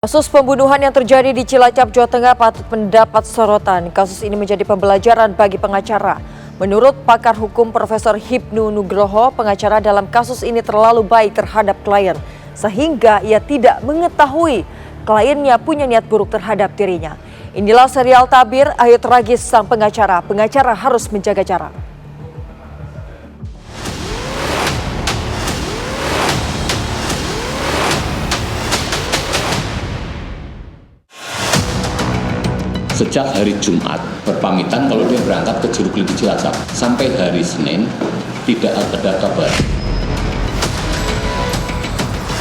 Kasus pembunuhan yang terjadi di Cilacap, Jawa Tengah patut mendapat sorotan. Kasus ini menjadi pembelajaran bagi pengacara. Menurut pakar hukum Profesor Hipnu Nugroho, pengacara dalam kasus ini terlalu baik terhadap klien, sehingga ia tidak mengetahui kliennya punya niat buruk terhadap dirinya. Inilah serial tabir akhir tragis sang pengacara. Pengacara harus menjaga jarak. Sejak hari Jumat berpamitan kalau dia berangkat ke Juru Klinik Cilacap sampai hari Senin tidak ada kabar.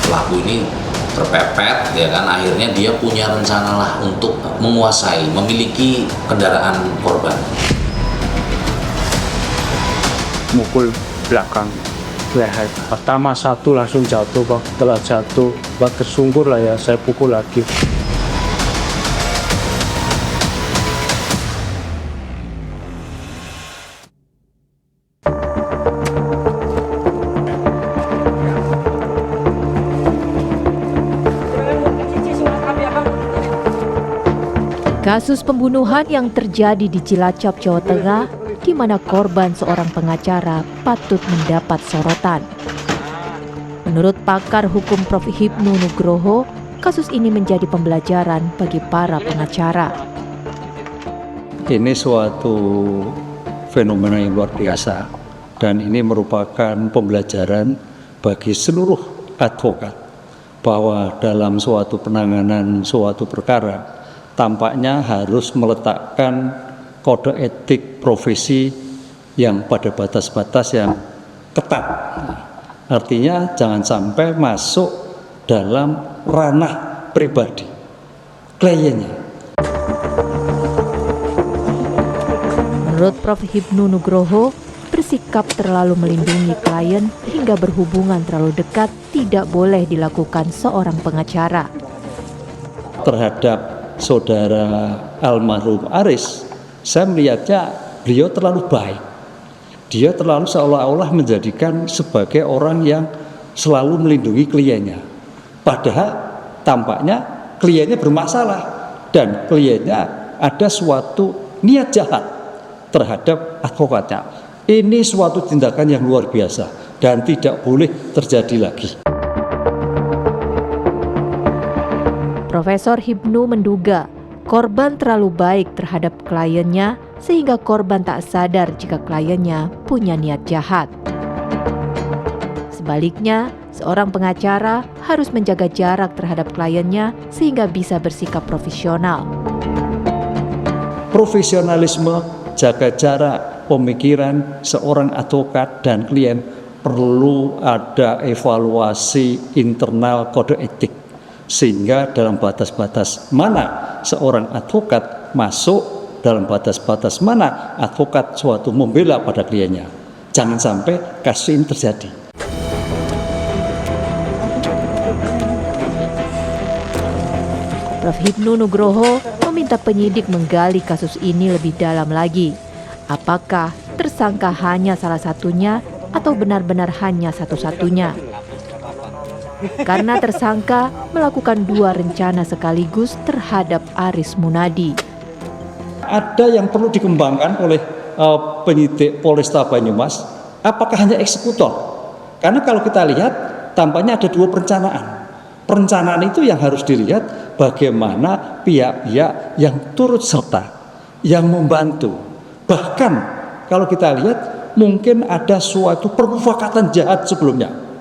Pelaku ini terpepet, ya kan, akhirnya dia punya rencana lah untuk menguasai, memiliki kendaraan korban. Mukul belakang leher. Pertama satu langsung jatuh, Bang. Setelah jatuh, Bang, tersungkur lah ya, saya pukul lagi. Kasus pembunuhan yang terjadi di Cilacap, Jawa Tengah, di mana korban seorang pengacara patut mendapat sorotan. Menurut pakar hukum Prof. Hipnu Nugroho, kasus ini menjadi pembelajaran bagi para pengacara. Ini suatu fenomena yang luar biasa dan ini merupakan pembelajaran bagi seluruh advokat bahwa dalam suatu penanganan suatu perkara tampaknya harus meletakkan kode etik profesi yang pada batas-batas yang ketat. Artinya jangan sampai masuk dalam ranah pribadi kliennya. Menurut Prof. Hipnu Nugroho, bersikap terlalu melindungi klien hingga berhubungan terlalu dekat tidak boleh dilakukan seorang pengacara. Terhadap saudara almarhum Aris, saya melihatnya beliau terlalu baik. Dia terlalu seolah-olah menjadikan sebagai orang yang selalu melindungi kliennya. Padahal tampaknya kliennya bermasalah dan kliennya ada suatu niat jahat terhadap advokatnya. Ini suatu tindakan yang luar biasa dan tidak boleh terjadi lagi. Profesor Hipnu menduga korban terlalu baik terhadap kliennya sehingga korban tak sadar jika kliennya punya niat jahat. Sebaliknya, seorang pengacara harus menjaga jarak terhadap kliennya sehingga bisa bersikap profesional. Profesionalisme, jaga jarak, pemikiran seorang advokat dan klien perlu ada evaluasi internal kode etik. Sehingga dalam batas-batas mana seorang advokat masuk, dalam batas-batas mana advokat suatu membela pada kliennya. Jangan sampai kasus ini terjadi. Prof. Hipnu Nugroho meminta penyidik menggali kasus ini lebih dalam lagi. Apakah tersangka hanya salah satunya atau benar-benar hanya satu-satunya? Karena tersangka melakukan dua rencana sekaligus terhadap Aris Munadi. Ada yang perlu dikembangkan oleh penyidik Polresta Banyumas, apakah hanya eksekutor? Karena kalau kita lihat tampaknya ada dua perencanaan. Perencanaan itu yang harus dilihat bagaimana pihak-pihak yang turut serta, yang membantu. Bahkan kalau kita lihat mungkin ada suatu permufakatan jahat sebelumnya.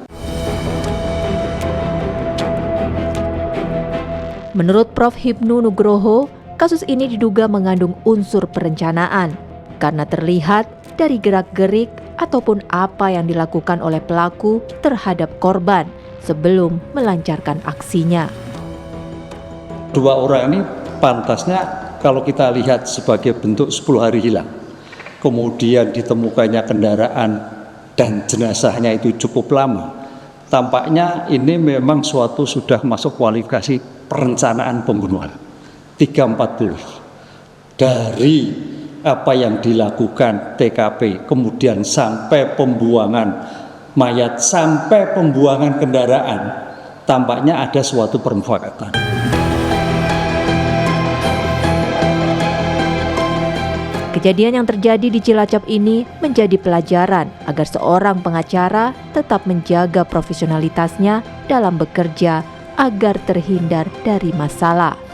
Menurut Prof. Hipnu Nugroho, kasus ini diduga mengandung unsur perencanaan karena terlihat dari gerak-gerik ataupun apa yang dilakukan oleh pelaku terhadap korban sebelum melancarkan aksinya. Dua orang ini pantasnya kalau kita lihat sebagai bentuk 10 hari hilang. Kemudian ditemukannya kendaraan dan jenazahnya itu cukup lama. Tampaknya ini memang suatu sudah masuk kualifikasi perencanaan pembunuhan 340 dari apa yang dilakukan TKP kemudian sampai pembuangan mayat sampai pembuangan kendaraan tampaknya ada suatu permufakatan. Kejadian yang terjadi di Cilacap ini menjadi pelajaran agar seorang pengacara tetap menjaga profesionalitasnya dalam bekerja agar terhindar dari masalah.